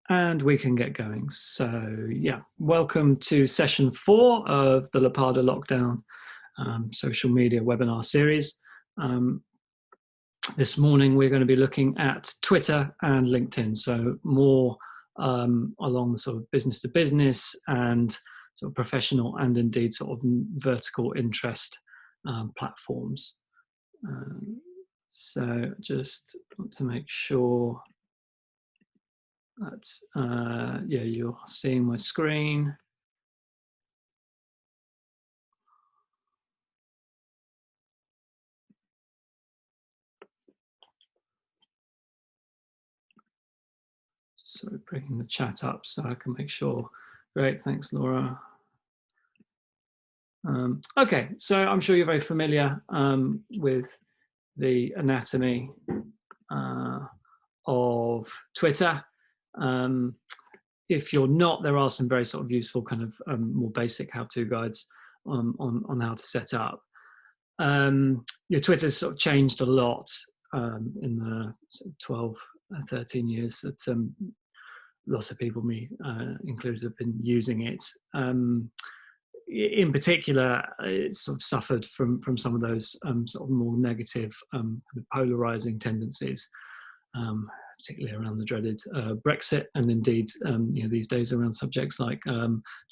And we can get going. So yeah, welcome to session 4 of the LAPADA lockdown social media webinar series. This morning we're going to be looking at Twitter and LinkedIn, so more along the sort of business to business and sort of professional and indeed sort of vertical interest platforms. So just want to make sure that's, yeah, you're seeing my screen. So bringing the chat up so I can make sure. Great, thanks, Laura. Okay, so I'm sure you're very familiar with the anatomy of Twitter. If you're not, there are some very sort of useful kind of more basic how-to guides on how to set up. Your Twitter's sort of changed a lot in the sort of 12, 13 years that lots of people, me included, have been using it. In particular, it's sort of suffered from some of those sort of more negative, kind of polarizing tendencies, particularly around the dreaded Brexit, and indeed, you know, these days around subjects like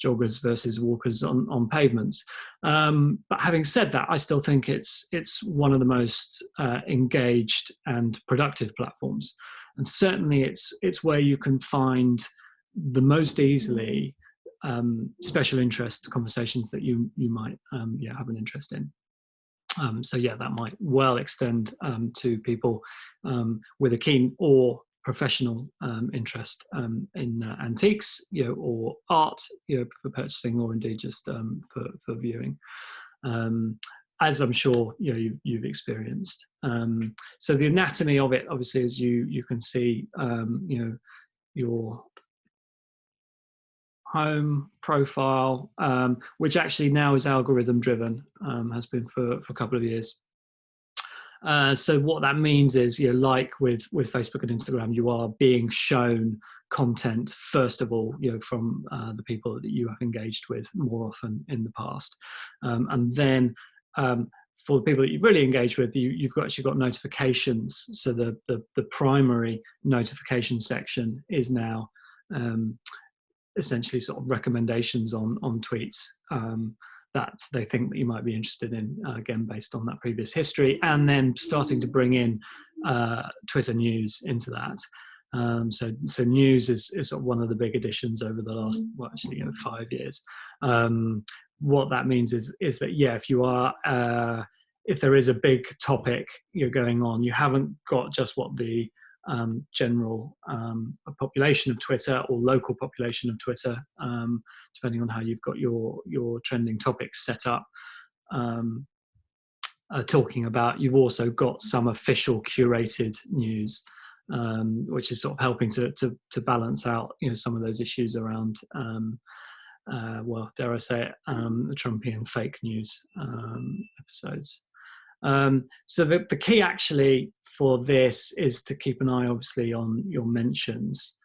joggers versus walkers on pavements. But having said that, I still think it's one of the most engaged and productive platforms, and certainly it's where you can find the most easily special interest conversations that you might yeah, have an interest in. So yeah, that might well extend to people with a keen or professional interest in antiques, you know, or art, you know, for purchasing, or indeed just for viewing, as I'm sure you know you've experienced. So the anatomy of it, obviously, as you can see, you know, your home profile, which actually now is algorithm driven, has been for a couple of years. So what that means is, you know, like with Facebook and Instagram, you are being shown content first of all, you know, from the people that you have engaged with more often in the past, and then for the people that you've really engaged with, you've actually got notifications. So the primary notification section is now essentially sort of recommendations on tweets that they think that you might be interested in, again, based on that previous history, and then starting to bring in Twitter news into that. So news is sort of one of the big additions over the last, well, actually, you know, 5 years. What that means is that, yeah, if you are, if there is a big topic you're going on, you haven't got just what the general population of Twitter or local population of Twitter, depending on how you've got your trending topics set up, talking about. You've also got some official curated news, which is sort of helping to balance out, you know, some of those issues around, well, dare I say it, the Trumpian fake news episodes. So the key actually for this is to keep an eye, obviously, on your mentions.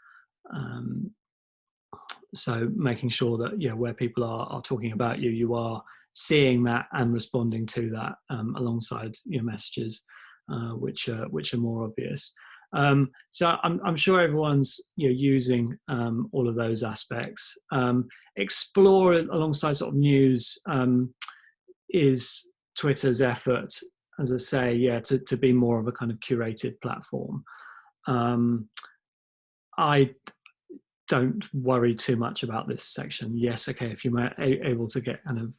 So making sure that, yeah, where people are talking about you, you are seeing that and responding to that alongside your messages, which are more obvious. So I'm sure everyone's, you know, using all of those aspects. Explore alongside sort of news is Twitter's effort, as I say, yeah, to be more of a kind of curated platform. I don't worry too much about this section. Yes, okay, if you're able to get kind of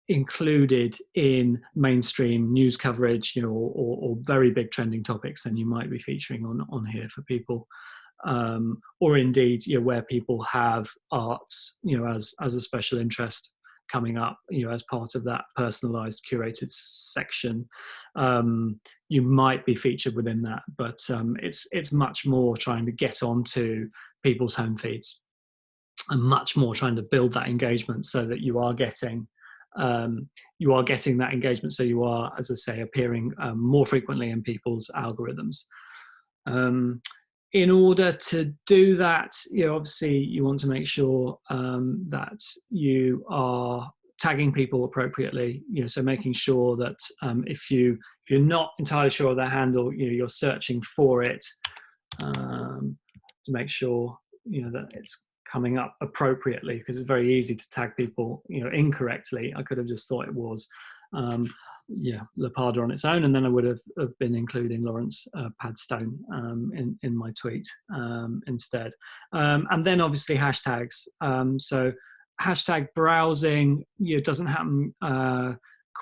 included in mainstream news coverage, you know, or very big trending topics, then you might be featuring on here for people. Or indeed, you know, where people have arts, you know, as a special interest coming up, you know, as part of that personalized curated section, you might be featured within that, but it's much more trying to get onto people's home feeds, and much more trying to build that engagement so that you are getting that engagement, so you are, as I say, appearing more frequently in people's algorithms. in order to do that, obviously you want to make sure that you are tagging people appropriately. So making sure that if you're not entirely sure of their handle, you're searching for it to make sure that it's coming up appropriately, because it's very easy to tag people incorrectly. I could have just thought it was LAPADA on its own, and then I would have been including Lawrence Padstone in my tweet instead. And then obviously hashtags. So hashtag browsing doesn't happen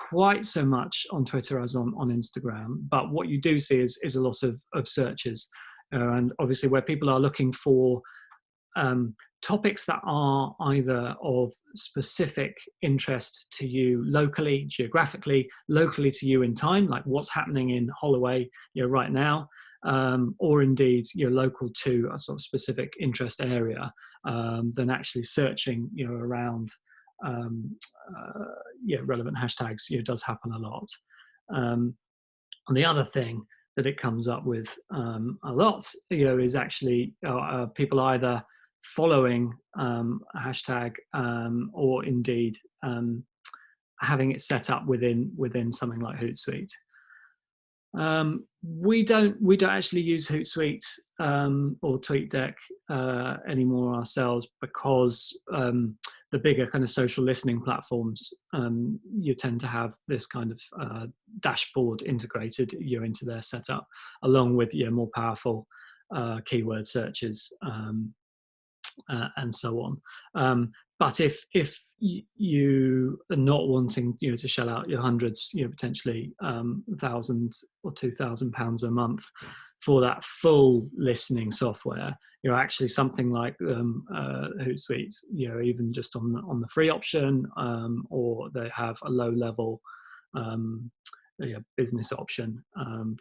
quite so much on Twitter as on Instagram, but what you do see is a lot of searches, and obviously where people are looking for topics that are either of specific interest to you locally, geographically, locally to you in time, like what's happening in Holloway right now, or indeed local to a sort of specific interest area, then actually searching around relevant hashtags does happen a lot. And the other thing that it comes up with a lot is actually people either following a hashtag or indeed having it set up within something like Hootsuite. We don't actually use Hootsuite or TweetDeck anymore ourselves, because the bigger kind of social listening platforms you tend to have this kind of dashboard integrated into their setup, along with more powerful keyword searches and so on. But if you are not wanting to shell out your hundreds, potentially thousands or £2,000 a month for that full listening software, actually something like Hootsuite, even just on the free option, or they have a low level business option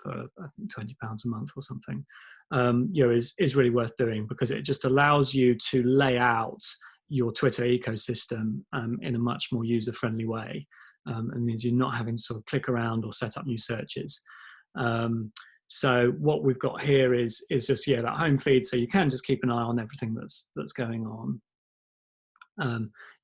for I think £20 a month or something, is really worth doing, because it just allows you to lay out your Twitter ecosystem in a much more user-friendly way, and means you're not having to sort of click around or set up new searches. So what we've got here is just that home feed, so you can just keep an eye on everything that's going on.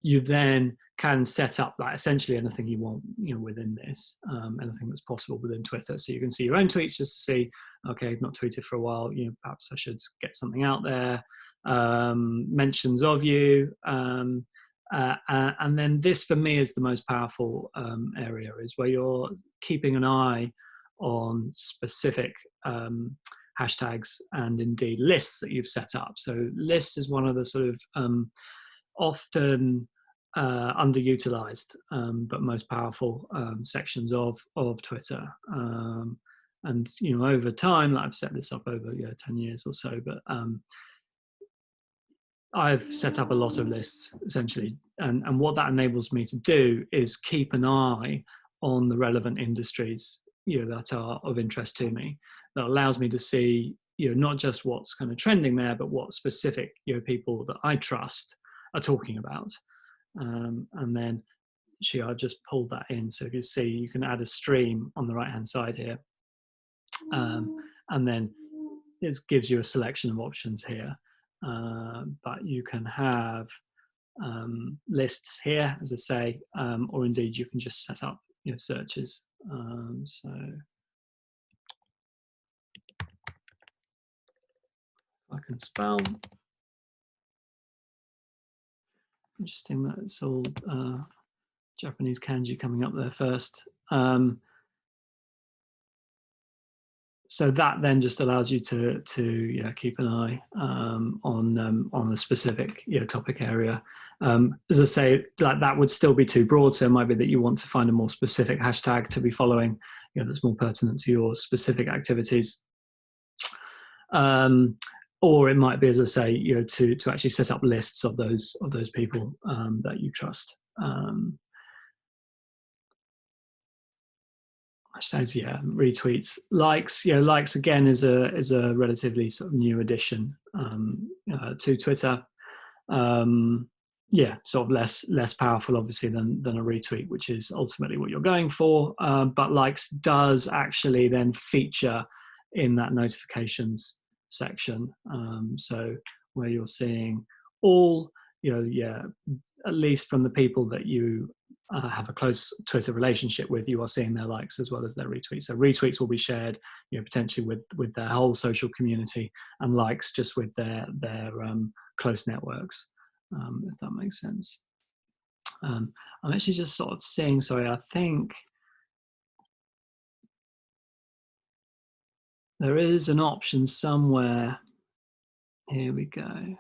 You then can set up like essentially anything you want within this, anything that's possible within Twitter. So you can see your own tweets just to see, okay, I've not tweeted for a while, perhaps I should get something out there. Mentions of you, and then this for me is the most powerful area, is where you're keeping an eye on specific hashtags and indeed lists that you've set up. So lists is one of the sort of often underutilized but most powerful sections of Twitter. And over time, I've set this up over 10 years or so, but I've set up a lot of lists essentially, and what that enables me to do is keep an eye on the relevant industries that are of interest to me. That allows me to see not just what's kind of trending there, but what specific people that I trust are talking about. And then I've just pulled that in, so if you see, you can add a stream on the right hand side here, and then it gives you a selection of options here. But you can have lists here, as I say, or indeed you can just set up searches. So I can spell. Interesting that it's all Japanese kanji coming up there first. So that then just allows you to keep an eye on a specific topic area. As I say, like that would still be too broad, so it might be that you want to find a more specific hashtag to be following, that's more pertinent to your specific activities. Or it might be, as I say, to actually set up lists of those people that you trust. Hashtags, retweets, likes. Likes again is a relatively sort of new addition to Twitter. Sort of less powerful, obviously, than a retweet, which is ultimately what you're going for. But likes does actually then feature in that notifications section. So where you're seeing all, at least from the people that you have a close Twitter relationship with, you are seeing their likes as well as their retweets. So retweets will be shared, potentially with their whole social community, and likes just with their close networks, if that makes sense. I'm actually just sort of seeing, sorry, I think there is an option somewhere. Here we go.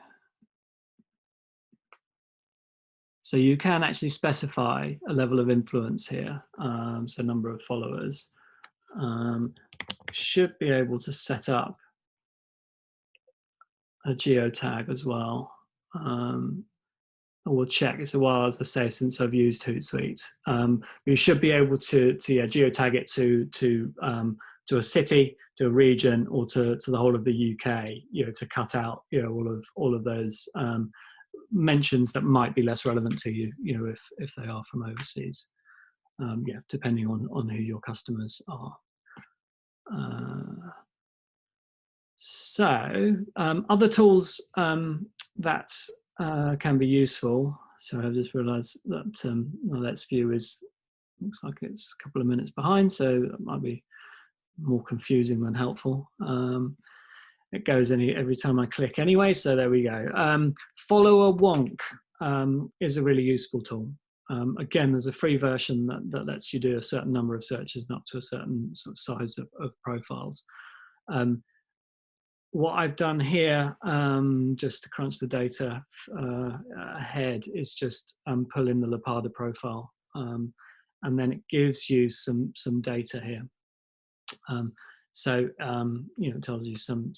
So you can actually specify a level of influence here. So number of followers. Should be able to set up a geotag as well. We'll check. It's a while, as I say, since I've used Hootsuite. You should be able to geotag it to a city, to a region, or to the whole of the UK. To cut out all of those mentions that might be less relevant to you. If they are from overseas. Depending on who your customers are. So other tools that can be useful. So I've just realised that Let's View looks like it's a couple of minutes behind, so that might be more confusing than helpful. It goes every time I click anyway, so there we go. Follower Wonk is a really useful tool. Again, there's a free version that lets you do a certain number of searches and up to a certain sort of size of profiles. What I've done here, just to crunch the data ahead, is just pull in the LAPADA profile, and then it gives you some data here. It tells you some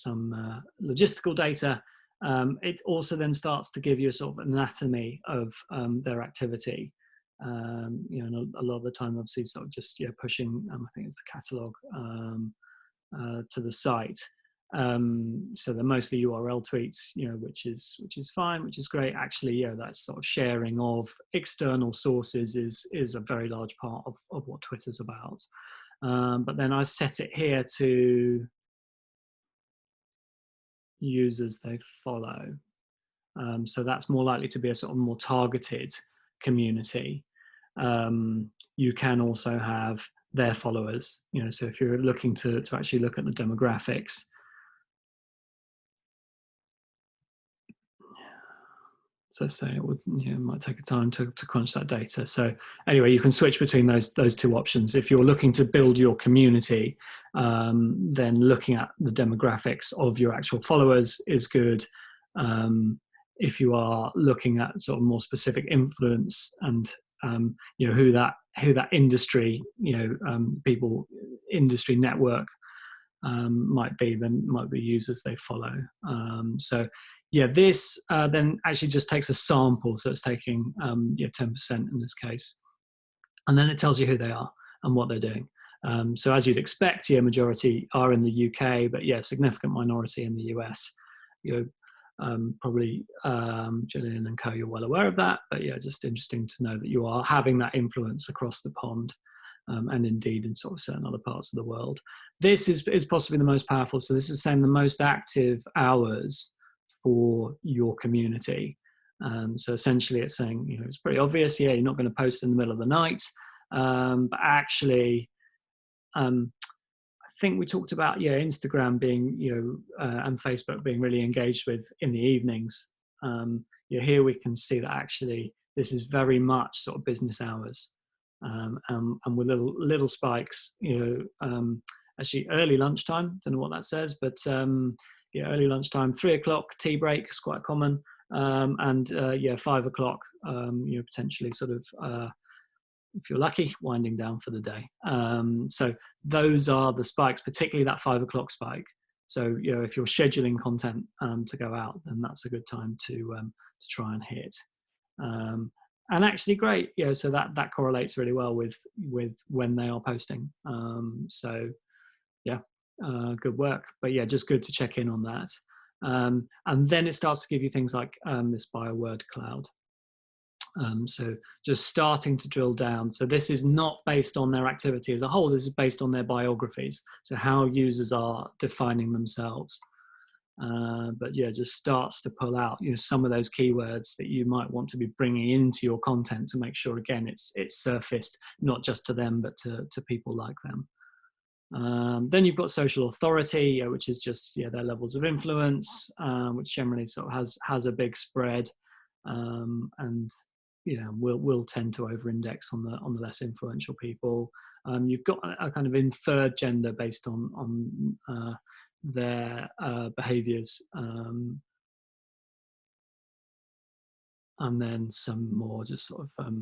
logistical data. It also then starts to give you a sort of anatomy of their activity. And a lot of the time, obviously, sort of just pushing. I think it's the catalog to the site. So they're mostly URL tweets, which is fine, which is great. Actually, that sort of sharing of external sources is a very large part of what Twitter's about. But then I set it here to users they follow. So that's more likely to be a sort of more targeted community. You can also have their followers, so if you're looking to actually look at the demographics. So say it might take a time to crunch that data. So anyway, you can switch between those two options. If you're looking to build your community, then looking at the demographics of your actual followers is good. If you are looking at sort of more specific influence and who that industry industry network might be, then might be users they follow. This then actually just takes a sample, so it's taking 10% in this case, and then it tells you who they are and what they're doing. So as you'd expect, majority are in the UK, but significant minority in the US. Probably Gillian and co, you're well aware of that, but just interesting to know that you are having that influence across the pond. And indeed in sort of certain other parts of the world. This is possibly the most powerful. So this is saying the most active hours for your community. So essentially it's saying, it's pretty obvious, you're not going to post in the middle of the night. But actually, I think we talked about, Instagram being, and Facebook being really engaged with in the evenings. Here we can see that actually this is very much sort of business hours. And with little spikes, actually early lunchtime, don't know what that says, but early lunchtime, 3 o'clock tea break is quite common, and 5 o'clock, potentially sort of, if you're lucky, winding down for the day. So those are the spikes, particularly that 5 o'clock spike. So if you're scheduling content to go out, then that's a good time to try and hit. And actually great, so that correlates really well with when they are posting. Good work. But just good to check in on that. And then it starts to give you things like this bio-word cloud. So just starting to drill down. So this is not based on their activity as a whole, this is based on their biographies. So how users are defining themselves. But yeah, just starts to pull out, you know, some of those keywords that you might want to be bringing into your content to make sure, again, it's surfaced not just to them but to people like them. Then you've got social authority, which is just their levels of influence, which generally sort of has a big spread, and will tend to over-index on the less influential people. You've got a kind of inferred gender based on their behaviours, and then some more just sort of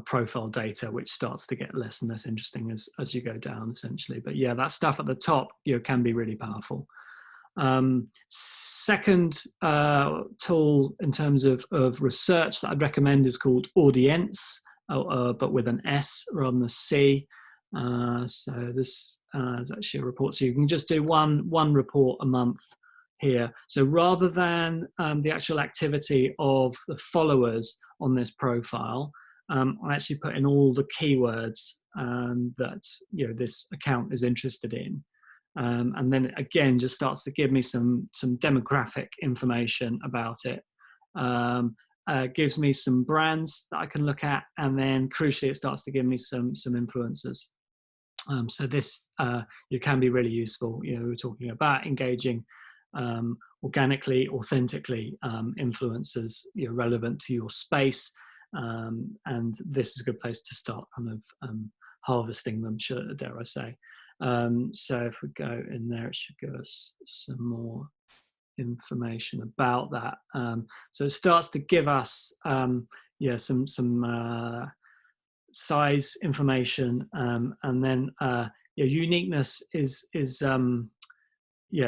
profile data, which starts to get less and less interesting as you go down, essentially. But yeah, that stuff at the top can be really powerful. Second tool in terms of research that I'd recommend is called Audience, but with an S rather than a C. So this is actually a report, so you can just do one report a month here. So rather than the actual activity of the followers on this profile, I actually put in all the keywords that this account is interested in. And then again, just starts to give me some demographic information about it. Gives me some brands that I can look at, and then crucially, it starts to give me some influencers. So this can be really useful. We're talking about engaging organically, authentically, influencers relevant to your space, and this is a good place to start kind of harvesting them, dare I say. So if we go in there, it should give us some more information about that. So it starts to give us some size information, and then uniqueness is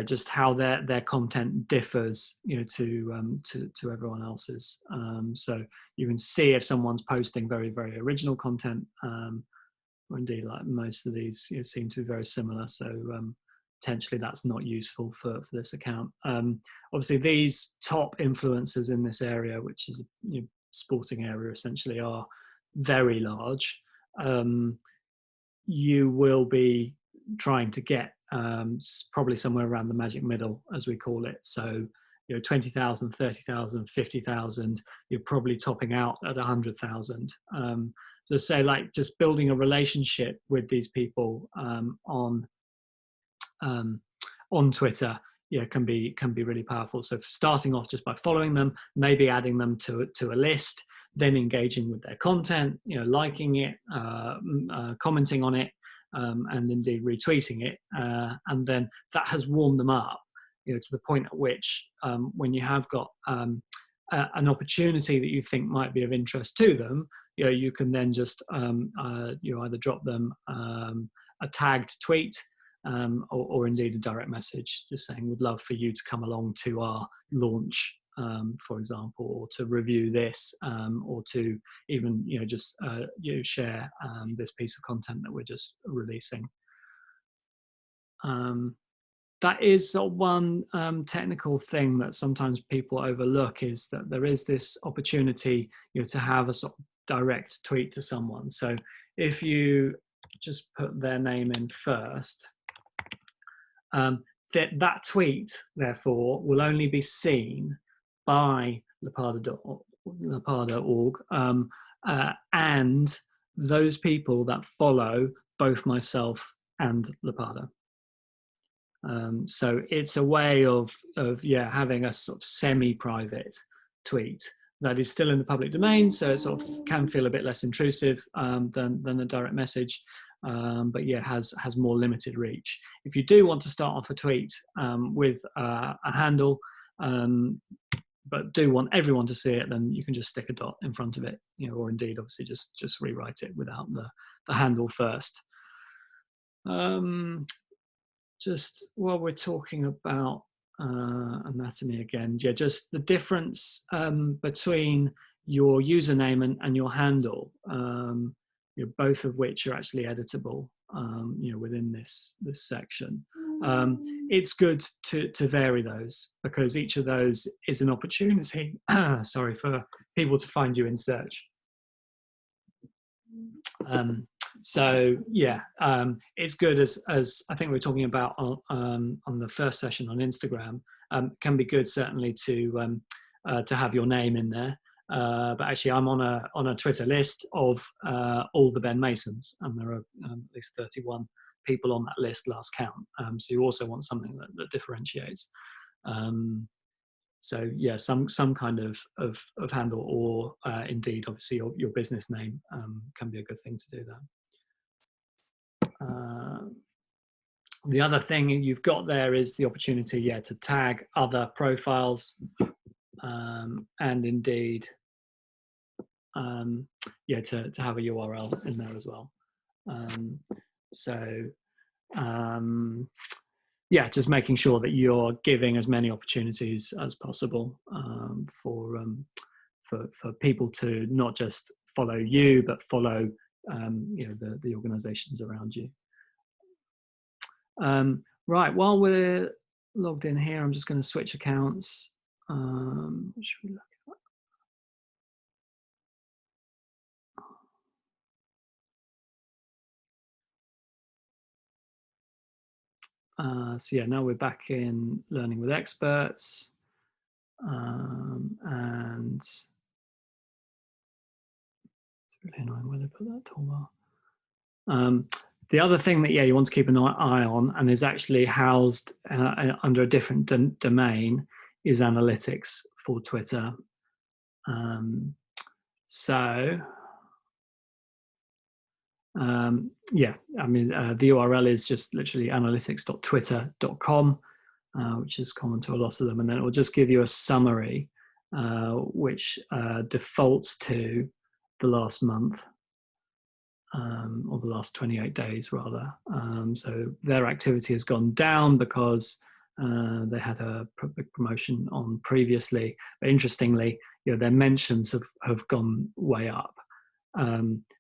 just how their content differs to everyone else's. So you can see if someone's posting very, very original content, or indeed, like most of these seem to be very similar, so potentially that's not useful for this account. Obviously, these top influencers in this area, which is a sporting area essentially, are very large. You will be trying to get probably somewhere around the magic middle, as we call it. So 20,000, 30,000, 50,000, you're probably topping out at 100,000. So say, like, just building a relationship with these people on Twitter can be really powerful. So starting off just by following them, maybe adding them to a list, then engaging with their content, liking it, commenting on it, and indeed retweeting it, and then that has warmed them up to the point at which when you have got an opportunity that you think might be of interest to them, you can then just either drop them a tagged tweet, or indeed a direct message just saying, would love for you to come along to our launch, for example, or to review this, or to even just share this piece of content that we're just releasing. That is one technical thing that sometimes people overlook, is that there is this opportunity to have a sort of direct tweet to someone. So if you just put their name in first, that tweet, therefore, will only be seen by LAPADA.org, and those people that follow both myself and LAPADA. So it's a way of having a sort of semi-private tweet that is still in the public domain, so it sort of can feel a bit less intrusive than a direct message, but has more limited reach. If you do want to start off a tweet with a handle, but do want everyone to see it, then you can just stick a dot in front of it, or indeed, obviously, just rewrite it without the handle first. Just while we're talking about anatomy again, just the difference between your username and your handle, both of which are actually editable, within this section. It's good to vary those, because each of those is an opportunity, for people to find you in search. So yeah, it's good as I think we were talking about on the first session on Instagram. Can be good certainly to have your name in there. But actually, I'm on a Twitter list of all the Ben Masons, and there are at least 31 people on that list, last count. So you also want something that differentiates. So yeah, some kind of handle, or indeed, obviously, your business name can be a good thing to do that. The other thing you've got there is the opportunity, to tag other profiles, and indeed, to have a URL in there as well. Just making sure that you're giving as many opportunities as possible for people to not just follow you, but follow the organizations around you. Right, while we're logged in here, I'm just going to switch accounts. What should we look at? So yeah, now we're back in Learning with Experts. And it's really annoying where they put that toolbar. The other thing that you want to keep an eye on, and is actually housed under a different domain, is analytics for Twitter. The URL is just literally analytics.twitter.com, which is common to a lot of them, and then it will just give you a summary which defaults to the last month. Or the last 28 days rather. So their activity has gone down because they had a big promotion on previously, but interestingly, their mentions have gone way up.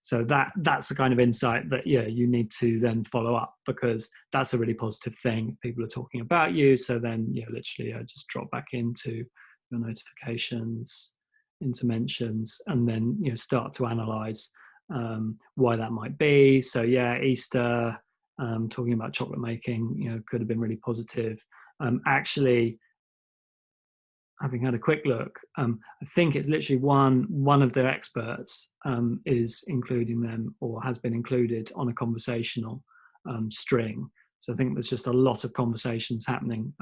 So that's the kind of insight that you need to then follow up, because that's a really positive thing. People are talking about you, so then literally just drop back into your notifications, into mentions, and then start to analyze why that might be. So Easter, talking about chocolate making, could have been really positive. Actually, having had a quick look, I think it's literally one of their experts is including them, or has been included on a conversational string. So I think there's just a lot of conversations happening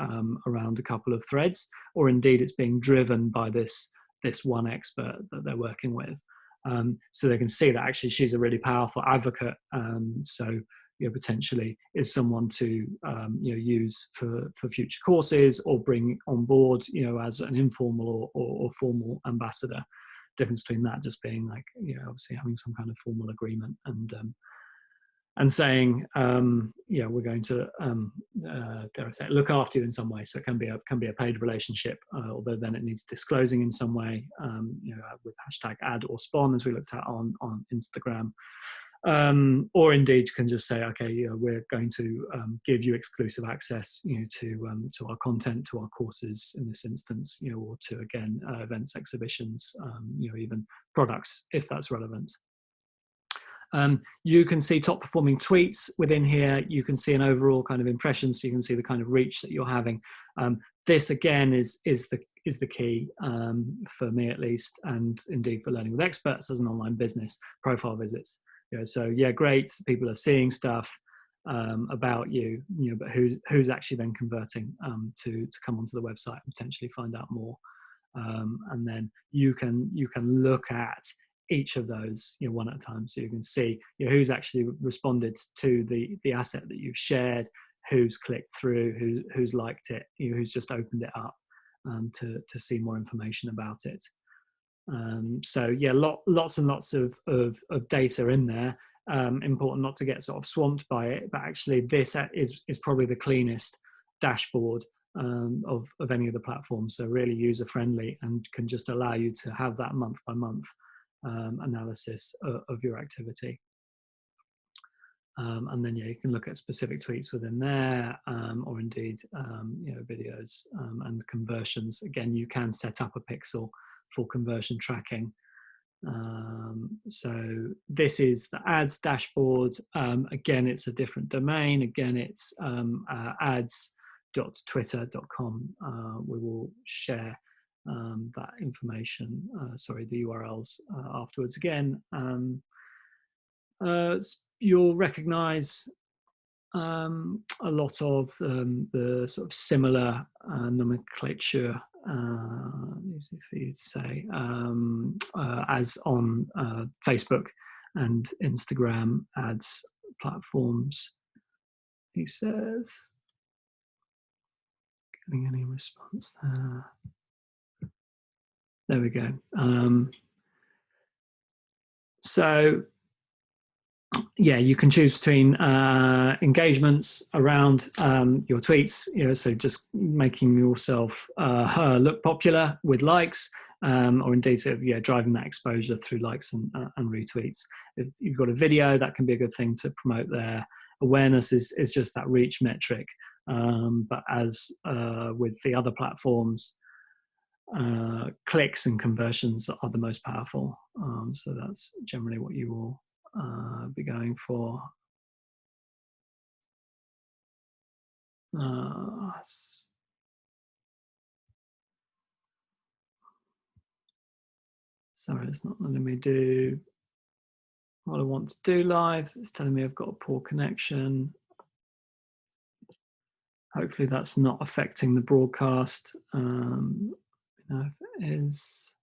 around a couple of threads, or indeed it's being driven by this one expert that they're working with. So they can see that actually she's a really powerful advocate. So potentially is someone to use for future courses, or bring on board as an informal or formal ambassador. Difference between that just being like obviously having some kind of formal agreement and saying we're going to dare I say, look after you in some way. So it can be a paid relationship, although then it needs disclosing in some way, with hashtag ad or spawn, as we looked at on Instagram. Or indeed you can just say, okay, we're going to give you exclusive access to our content, to our courses in this instance, or to, again, events, exhibitions, even products, if that's relevant. You can see top performing tweets within here. You can see an overall kind of impression, so you can see the kind of reach that you're having. This again is the key for me, at least, and indeed for Learning with Experts as an online business. Profile visits. So great, people are seeing stuff about you, but who's actually then converting to come onto the website and potentially find out more. And then you can look at each of those one at a time, so you can see who's actually responded to the asset that you've shared, who's clicked through, who's liked it, who's just opened it up to see more information about it. So lots and lots of data in there. Important not to get sort of swamped by it, but actually this is probably the cleanest dashboard of any of the platforms. So really user friendly, and can just allow you to have that month by month analysis of your activity. And then you can look at specific tweets within there, or indeed videos and conversions. Again, you can set up a pixel for conversion tracking. So this is the ads dashboard. Again, it's a different domain. Again, it's ads.twitter.com. We will share that information, the URLs afterwards. Again, you'll recognize a lot of the sort of similar nomenclature, easy for you to say, as on Facebook and Instagram ads platforms. He says, getting any response there? There we go. So yeah, you can choose between engagements around your tweets, so just making yourself look popular with likes, or indeed sort of, driving that exposure through likes and retweets. If you've got a video, that can be a good thing to promote there. Awareness is just that reach metric, but as with the other platforms, clicks and conversions are the most powerful. So that's generally what you will be going for. Sorry, it's not letting me do what I want to do live. It's telling me I've got a poor connection. Hopefully that's not affecting the broadcast. If it is.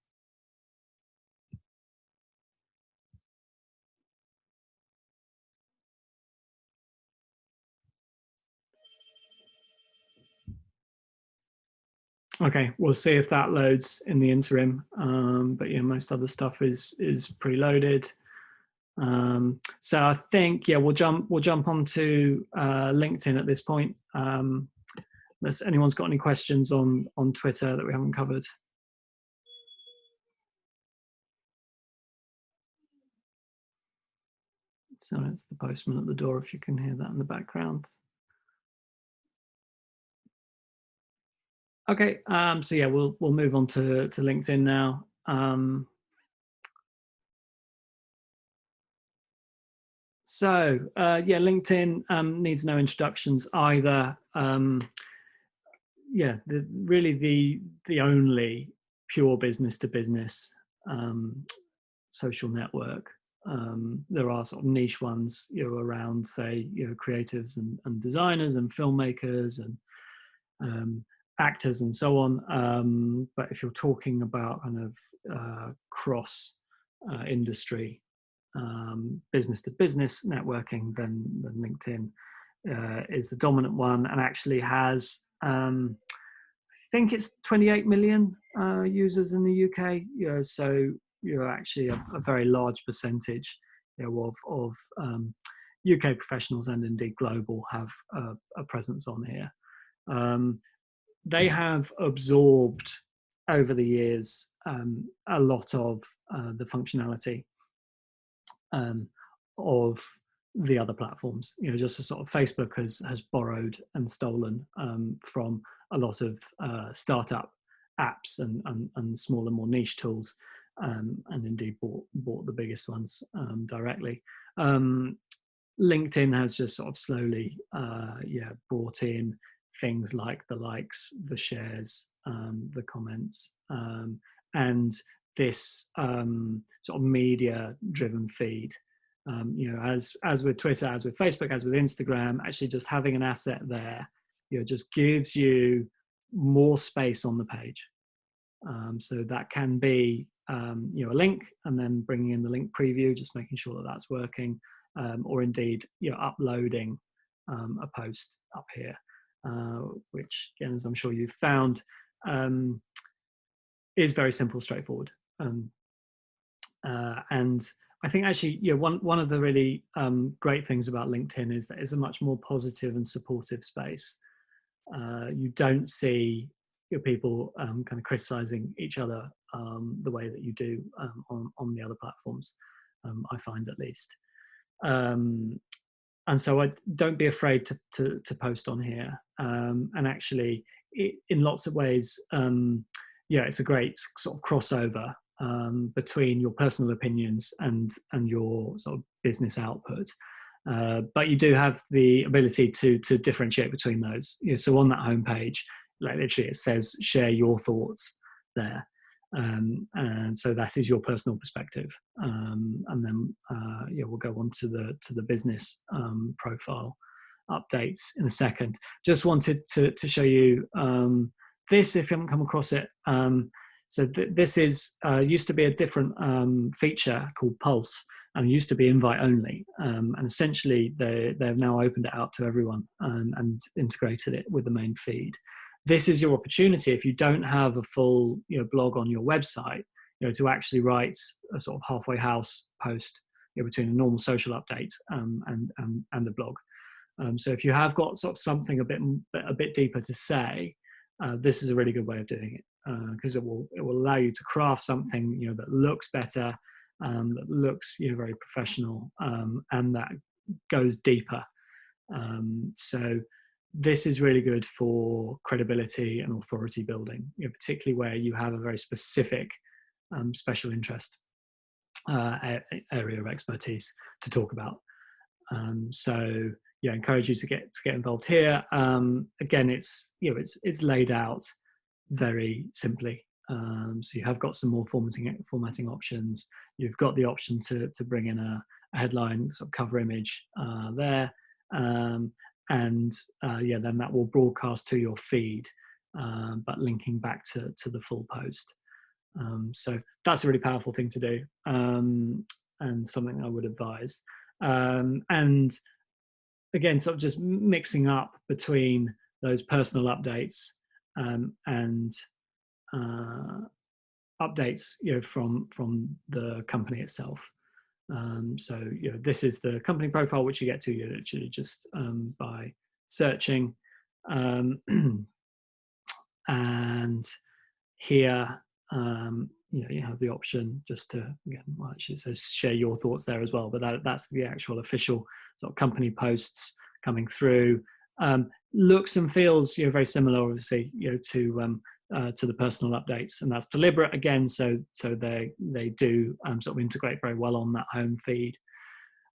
Okay, we'll see if that loads in the interim. But yeah, most other stuff is preloaded. So I think we'll jump onto LinkedIn at this point. Unless anyone's got any questions on Twitter that we haven't covered. So it's the postman at the door, if you can hear that in the background. Okay, so yeah, we'll move on to LinkedIn now. So LinkedIn needs no introductions either. Really the only pure business to business social network. There are sort of niche ones, around, say, creatives and designers and filmmakers and actors and so on. But if you're talking about kind of cross industry, business to business networking, then LinkedIn is the dominant one, and actually has, I think it's 28 million users in the UK. So you're actually a very large percentage of UK professionals, and indeed global, have a presence on here. They have absorbed over the years a lot of the functionality of the other platforms. Just as sort of Facebook has borrowed and stolen from a lot of startup apps and smaller, more niche tools, and indeed bought the biggest ones directly. LinkedIn has just sort of slowly brought in things like the likes, the shares, the comments, and this sort of media-driven feed. As with Twitter, as with Facebook, as with Instagram, actually just having an asset there, just gives you more space on the page. So that can be, a link, and then bringing in the link preview, just making sure that that's working, or indeed, uploading a post up here, which, again, as I'm sure you've found, is very simple, straightforward. And I think actually, one of the really great things about LinkedIn is that it's a much more positive and supportive space. You don't see people kind of criticizing each other the way that you do on the other platforms, I find, at least. And so don't be afraid to post on here. And actually, in lots of ways, it's a great sort of crossover between your personal opinions and your sort of business output. But you do have the ability to differentiate between those. So on that homepage, like literally it says share your thoughts there. And so that is your personal perspective. And then we'll go on to the business profile updates in a second. Just wanted to show you this, if you haven't come across it. So this is used to be a different feature called Pulse, and used to be invite only. And essentially they've now opened it out to everyone and integrated it with the main feed. This is your opportunity, if you don't have a full blog on your website, to actually write a sort of halfway house post between a normal social update and the blog. So if you have got sort of something a bit deeper to say, this is a really good way of doing it, because it will allow you to craft something that looks better, that looks very professional, and that goes deeper. So this is really good for credibility and authority building, particularly where you have a very specific special interest area of expertise to talk about. So yeah, I encourage you to get involved here. Again, it's laid out very simply. So you have got some more formatting options. You've got the option to bring in a headline sort of cover image there. Then that will broadcast to your feed, but linking back to the full post. So that's a really powerful thing to do, and something I would advise. And again, sort of just mixing up between those personal updates and updates from the company itself. So this is the company profile, which you get to literally just by searching, and here you have the option just to, again, well, actually it says share your thoughts there as well, but that's the actual official sort of company posts coming through. Looks and feels very similar, obviously, to the personal updates, and that's deliberate again, so they do sort of integrate very well on that home feed.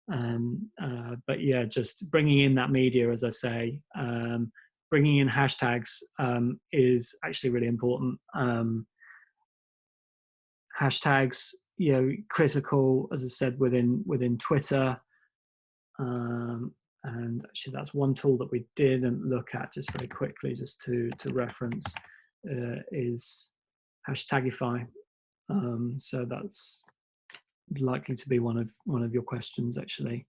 But yeah, just bringing in that media, as I say, bringing in hashtags is actually really important. Hashtags, critical, as I said, within Twitter. And actually that's one tool that we didn't look at, just very quickly, just to reference, is Hashtagify. So that's likely to be one of your questions, actually.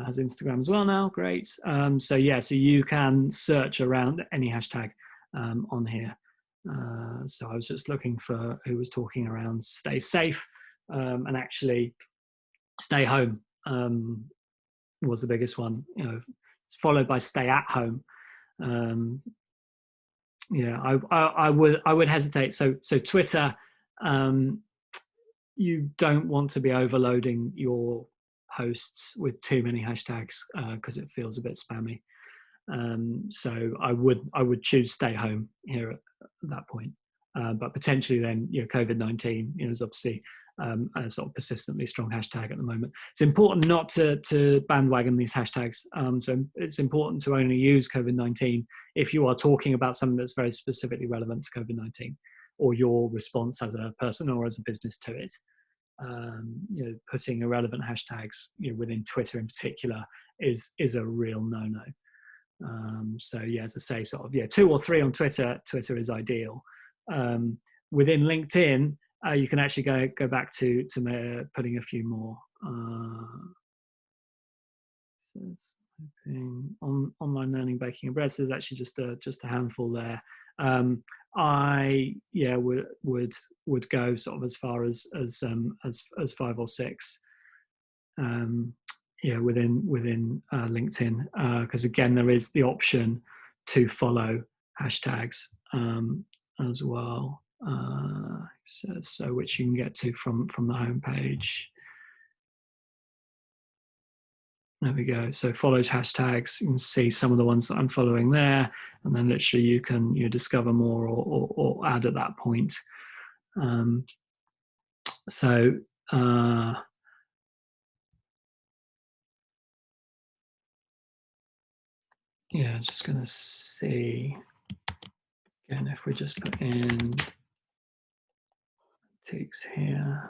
Has Instagram as well now, great. So you can search around any hashtag on here. So I was just looking for who was talking around stay safe, and actually stay home was the biggest one. It's followed by stay at home. I would hesitate. So Twitter, you don't want to be overloading your posts with too many hashtags because it feels a bit spammy. So I would choose stay home here at that point. But potentially then, COVID-19 is obviously a sort of persistently strong hashtag at the moment. It's important not to bandwagon these hashtags. So it's important to only use COVID-19 if you are talking about something that's very specifically relevant to COVID-19 or your response as a person or as a business to it. Putting irrelevant hashtags within Twitter in particular is a real no-no. As I say, sort of 2 or 3 on Twitter is ideal. Within LinkedIn, you can actually go back to putting a few more. Online learning, baking and bread. So there's actually just a handful there. I would go sort of as far as 5 or 6. Within LinkedIn, because again there is the option to follow hashtags as well, so which you can get to from the homepage. There we go. So followed hashtags, you can see some of the ones that I'm following there, and then literally you can discover more or add at that point. So yeah, just going to see again if we just put in ticks here.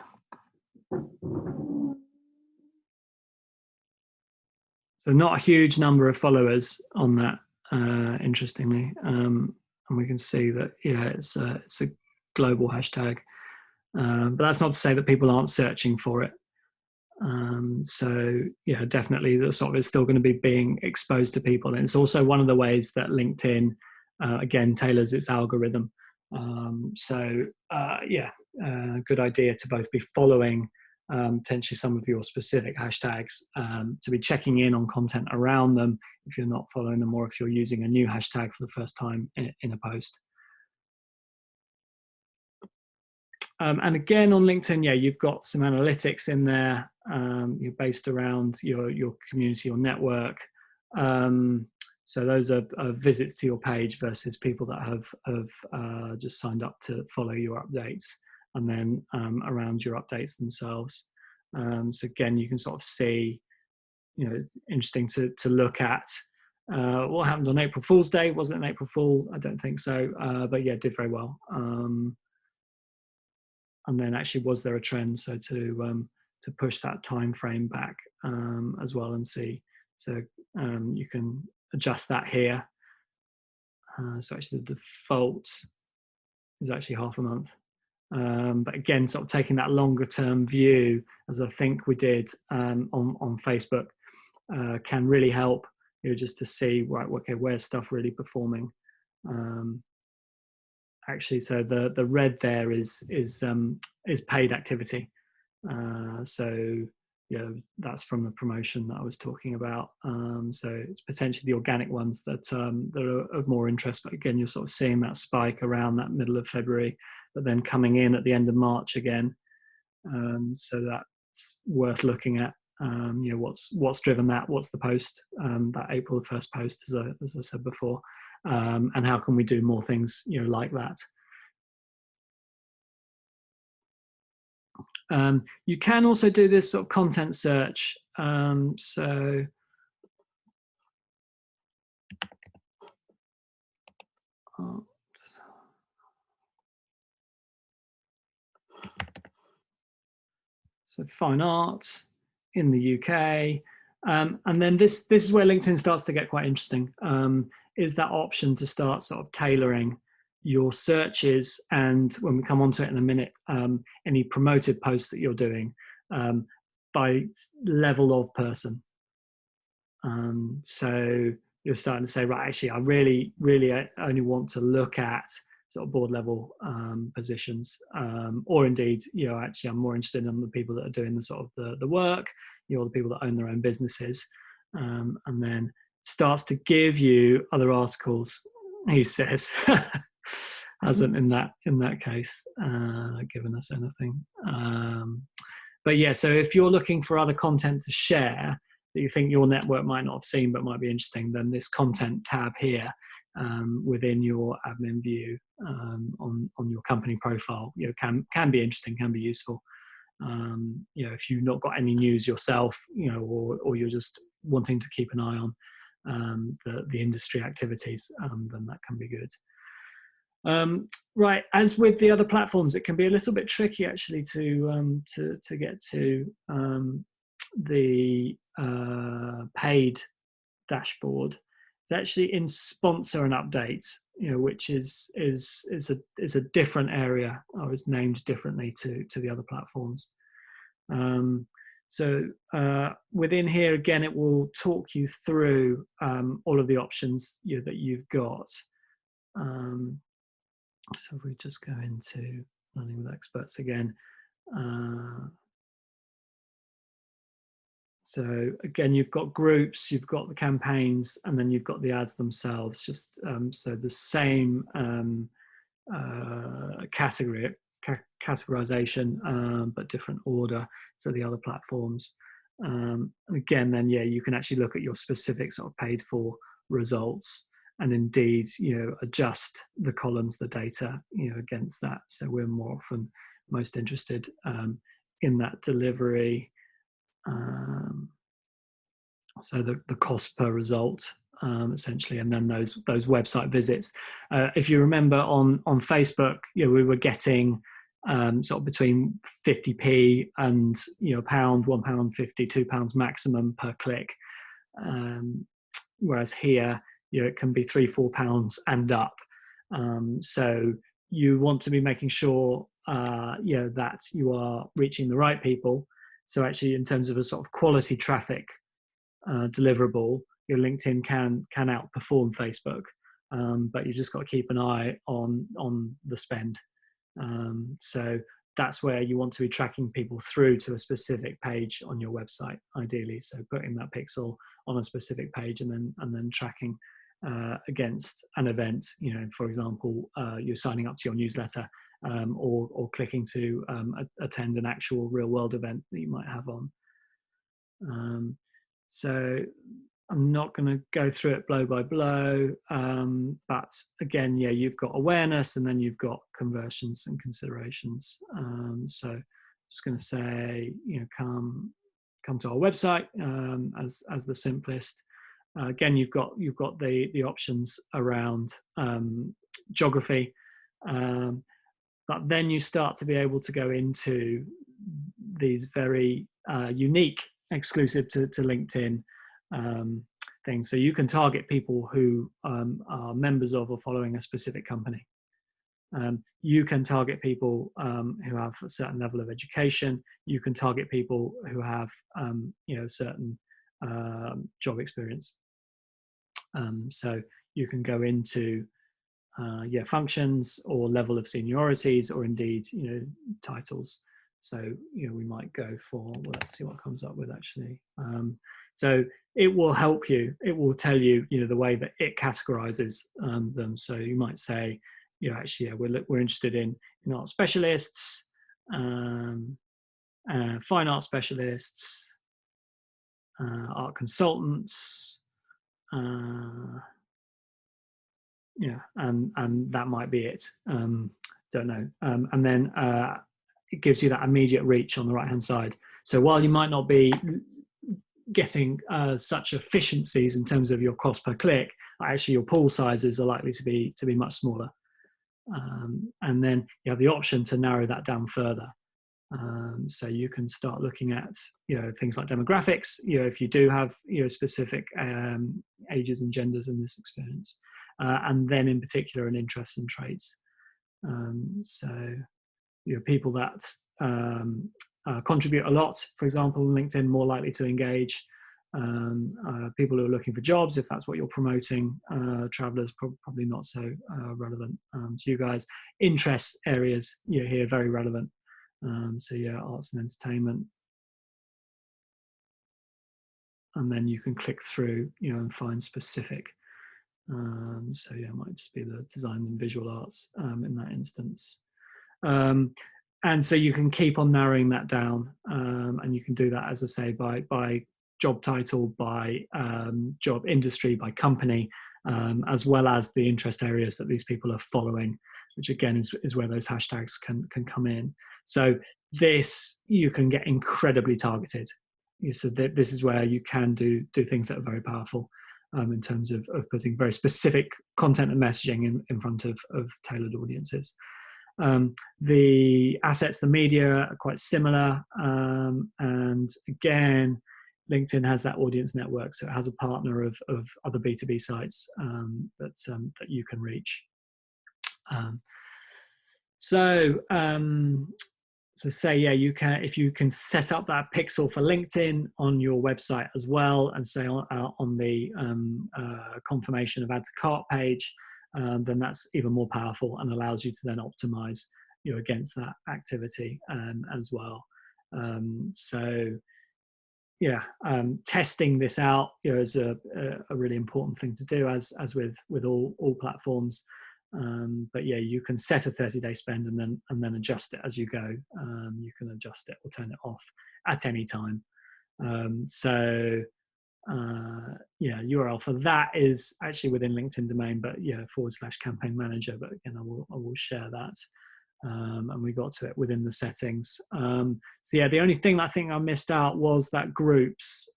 So not a huge number of followers on that, interestingly, and we can see that yeah, it's a global hashtag, but that's not to say that people aren't searching for it. So yeah, definitely the sort of is still going to be being exposed to people, and it's also one of the ways that LinkedIn again tailors its algorithm. Yeah, good idea to both be following potentially some of your specific hashtags, to be checking in on content around them if you're not following them, or if you're using a new hashtag for the first time in a post. And again, on LinkedIn, yeah, you've got some analytics in there. You're based around your community or network. So those are visits to your page versus people that have just signed up to follow your updates, and then around your updates themselves. So again, you can sort of see, interesting to look at. What happened on April Fool's Day? Was it an April Fool? I don't think so, but yeah, did very well. And then actually, was there a trend? So to push that time frame back as well and see. So you can adjust that here. So actually, the default is actually half a month. But again, sort of taking that longer term view, as I think we did on Facebook, can really help. Just to see, right, okay, where's stuff really performing? Actually, so the red there is paid activity. So that's from the promotion that I was talking about. So it's potentially the organic ones that are of more interest. But again, you're sort of seeing that spike around that middle of February, but then coming in at the end of March again. So that's worth looking at. What's driven that? What's the post? That April 1st post, as I said before. And how can we do more things like that? You can also do this sort of content search. So fine art in the UK. And then this is where LinkedIn starts to get quite interesting, is that option to start sort of tailoring your searches, and when we come on to it in a minute, any promoted posts that you're doing by level of person. So you're starting to say, right, actually, I really only want to look at sort of board level positions, or indeed, actually, I'm more interested in the people that are doing the sort of the work, the people that own their own businesses, and then starts to give you other articles. He says, hasn't in that case given us anything. But yeah, so if you're looking for other content to share that you think your network might not have seen but might be interesting, then this content tab here within your admin view on your company profile can be interesting, can be useful. If you've not got any news yourself, or you're just wanting to keep an eye on the industry activities, then that can be good. Right, as with the other platforms, it can be a little bit tricky actually to get to the paid dashboard. It's actually in sponsor and update, which is a different area, or is named differently to the other platforms. So within here, again, it will talk you through all of the options that you've got. So if we just go into Learning with Experts again. So again, you've got groups, you've got the campaigns, and then you've got the ads themselves. Just so the same categorization, but different order to the other platforms. Again, then you can actually look at your specific sort of paid for results, and indeed adjust the columns, the data against that. So we're more often most interested in that delivery. So the cost per result, essentially, and then those website visits. If you remember on Facebook, we were getting sort of between 50p and £1, £1.50, £2 maximum per click. Whereas here, it can be £3-4 and up. So you want to be making sure that you are reaching the right people. So actually, in terms of a sort of quality traffic deliverable, your LinkedIn can outperform Facebook, but you just got to keep an eye on the spend. So that's where you want to be tracking people through to a specific page on your website, ideally. So putting that pixel on a specific page and then tracking against an event. For example, you're signing up to your newsletter, or clicking to attend an actual real world event that you might have on. So I'm not going to go through it blow by blow, but again, you've got awareness and then you've got conversions and considerations. So I'm just going to say, come to our website as the simplest. Again, you've got the options around geography, but then you start to be able to go into these very unique, exclusive to LinkedIn things. So you can target people who are members of or following a specific company. You can target people who have a certain level of education. You can target people who have certain job experience. So you can go into functions or level of seniorities, or indeed titles. So we might go for, well, let's see what comes up with actually. So it will help you. It will tell you the way that it categorizes them. So you might say, actually, we're interested in art specialists, fine art specialists, art consultants. And that might be it. Don't know. And then it gives you that immediate reach on the right hand side. So while you might not be getting such efficiencies in terms of your cost per click, actually your pool sizes are likely to be much smaller. And then you have the option to narrow that down further. So you can start looking at things like demographics. If you do have specific ages and genders in this experience, and then in particular in interests and traits. So people that contribute a lot, for example, LinkedIn, more likely to engage. People who are looking for jobs, if that's what you're promoting. Travelers, probably not so relevant to you guys. Interest areas here, very relevant. So arts and entertainment. And then you can click through and find specific. So it might just be the design and visual arts in that instance. And so you can keep on narrowing that down, and you can do that, as I say, by job title, by job industry, by company, as well as the interest areas that these people are following, which again is where those hashtags can come in. So this, you can get incredibly targeted. So this is where you can do things that are very powerful in terms of putting very specific content and messaging in front of tailored audiences. The assets, the media, are quite similar. And again, LinkedIn has that audience network, so it has a partner of other B2B sites that you can reach. So say, you can, if you can set up that pixel for LinkedIn on your website as well, and say on the confirmation of add to cart page, then that's even more powerful and allows you to then optimize against that activity as well. Testing this out is a really important thing to do, as with all platforms. But you can set a 30-day spend and then adjust it as you go. You can adjust it or turn it off at any time. URL for that is actually within LinkedIn domain, but /campaign manager. But again, I will share that. and we got to it within the settings. So yeah, the only thing that I think I missed out was that groups.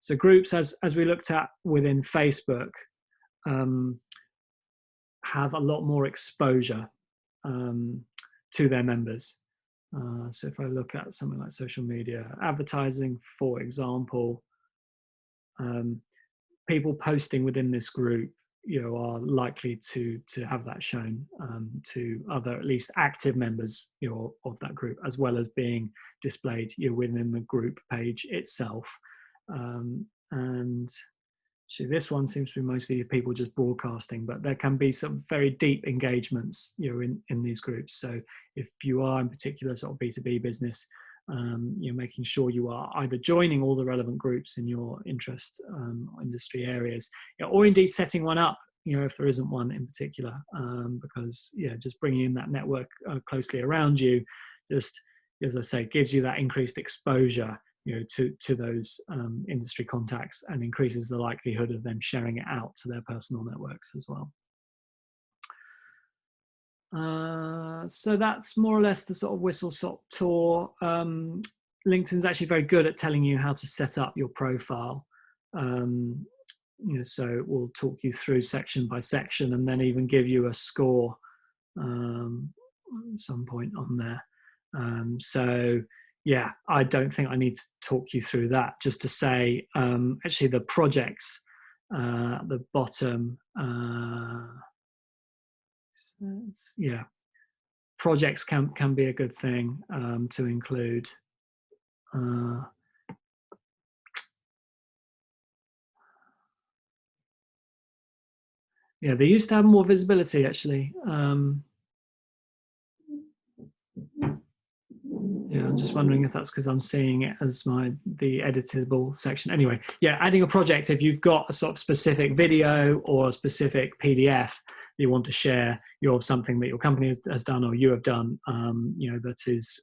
So groups, as we looked at within Facebook, have a lot more exposure to their members. So if I look at something like social media advertising, for example, people posting within this group, are likely to have that shown to other, at least active members, of that group, as well as being displayed, within the group page itself. And so this one seems to be mostly people just broadcasting, but there can be some very deep engagements, in these groups. So if you are in particular sort of B2B business, making sure you are either joining all the relevant groups in your interest industry areas, or indeed setting one up, if there isn't one in particular, because just bringing in that network closely around you, just as I say, gives you that increased exposure, to those industry contacts, and increases the likelihood of them sharing it out to their personal networks as well. So that's more or less the sort of whistle-stop tour. LinkedIn's actually very good at telling you how to set up your profile. So it will talk you through section by section, and then even give you a score at some point on there. So yeah, I don't think I need to talk you through that. Just to say, actually, the projects at the bottom. Yeah, projects can be a good thing to include. Yeah, they used to have more visibility, actually. Yeah, I'm just wondering if that's because I'm seeing it as the editable section. Anyway, yeah, adding a project, if you've got a sort of specific video or a specific PDF that you want to share, of something that your company has done or you have done, that is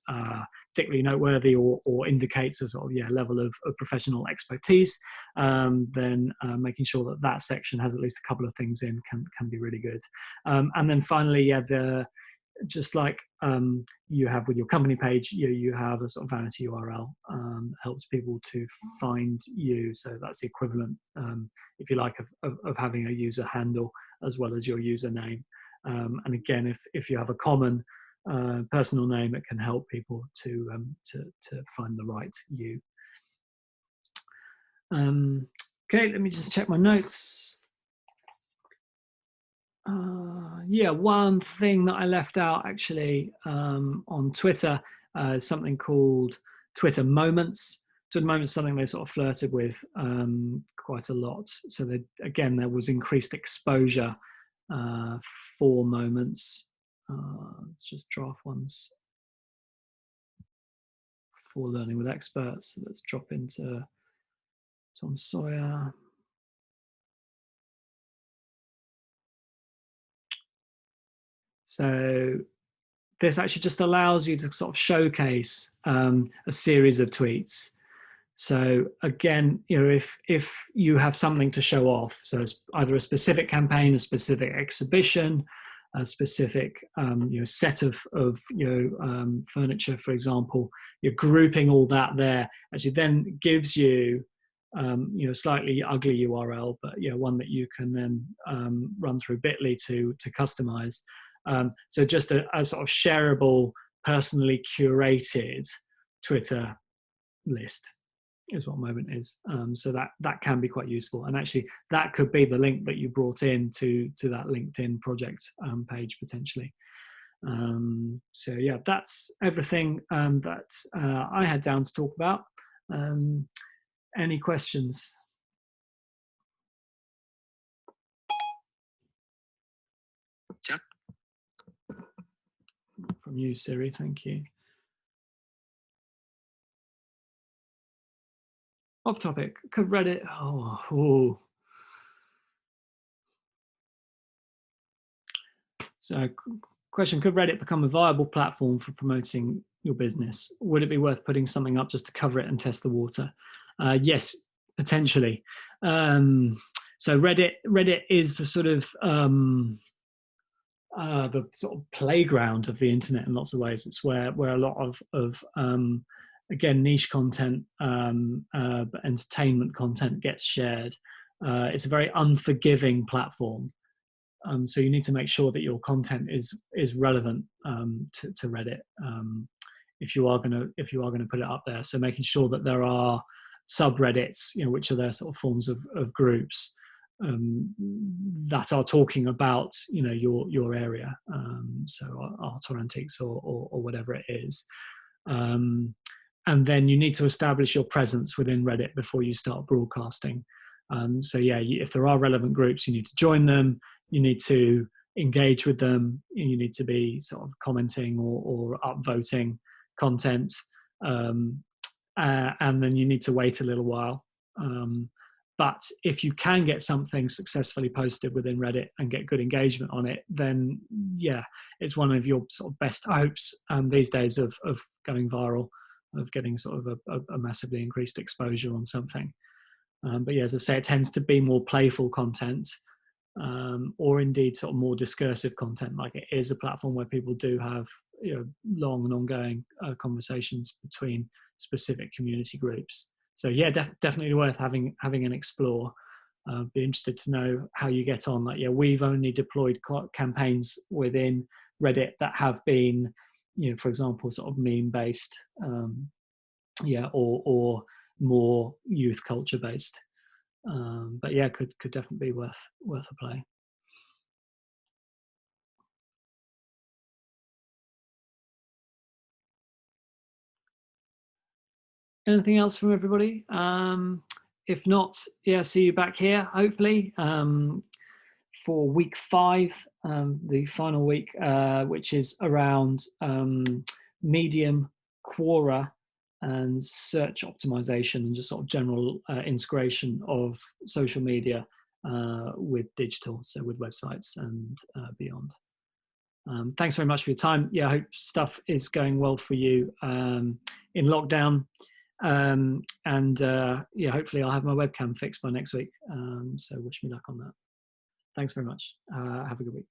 particularly noteworthy or indicates a sort of level of professional expertise, then making sure that that section has at least a couple of things in can be really good. And then finally, just like you have with your company page, you have a sort of vanity URL, helps people to find you. So that's the equivalent, if you like, of having a user handle as well as your username. And again, if you have a common personal name, it can help people to find the right you. Okay, let me just check my notes. One thing that I left out actually on Twitter is something called Twitter Moments. Twitter Moments is something they sort of flirted with quite a lot. So there was increased exposure for moments. Let's just draft ones for learning with experts. So let's drop into Tom Sawyer. So this actually just allows you to sort of showcase a series of tweets. So again, if you have something to show off, so it's either a specific campaign, a specific exhibition, a specific set of furniture, for example, you're grouping all that there. Actually, then gives you slightly ugly URL, but one that you can then run through Bitly to customize. So just a sort of shareable, personally curated Twitter list is what Moment is. So that can be quite useful, and actually that could be the link that you brought in to that LinkedIn project page potentially. So yeah, that's everything that I had down to talk about. Any questions? Jack? From you, Siri, thank you. Off topic, could Reddit, So question, could Reddit become a viable platform for promoting your business? Would it be worth putting something up just to cover it and test the water? Yes, potentially. So Reddit is the sort of the sort of playground of the internet in lots of ways. It's where a lot of again, niche content, but entertainment content gets shared. It's a very unforgiving platform. So you need to make sure that your content is relevant to Reddit if you are going to put it up there. So making sure that there are subreddits, which are their sort of forms of groups that are talking about your area. So art or antiques or whatever it is. And then you need to establish your presence within Reddit before you start broadcasting. So yeah, if there are relevant groups, you need to join them. You need to engage with them. You need to be sort of commenting or upvoting content. And then you need to wait a little while. But if you can get something successfully posted within Reddit and get good engagement on it, then yeah, it's one of your sort of best hopes these days of going viral, of getting sort of a massively increased exposure on something. But yeah, as I say, it tends to be more playful content, or indeed sort of more discursive content. Like, it is a platform where people do have long and ongoing conversations between specific community groups. So yeah, definitely worth having an explore. Be interested to know how you get on. Like, yeah, we've only deployed campaigns within Reddit that have been, for example, sort of meme based, or more youth culture based. But yeah, could definitely be worth a play. Anything else from everybody? If not, yeah, see you back here hopefully for week 5, the final week, which is around Medium, Quora, and search optimization, and just sort of general integration of social media with digital, so with websites and beyond. Thanks very much for your time. Yeah, I hope stuff is going well for you in lockdown. And yeah, hopefully I'll have my webcam fixed by next week. So wish me luck on that. Thanks very much. Have a good week.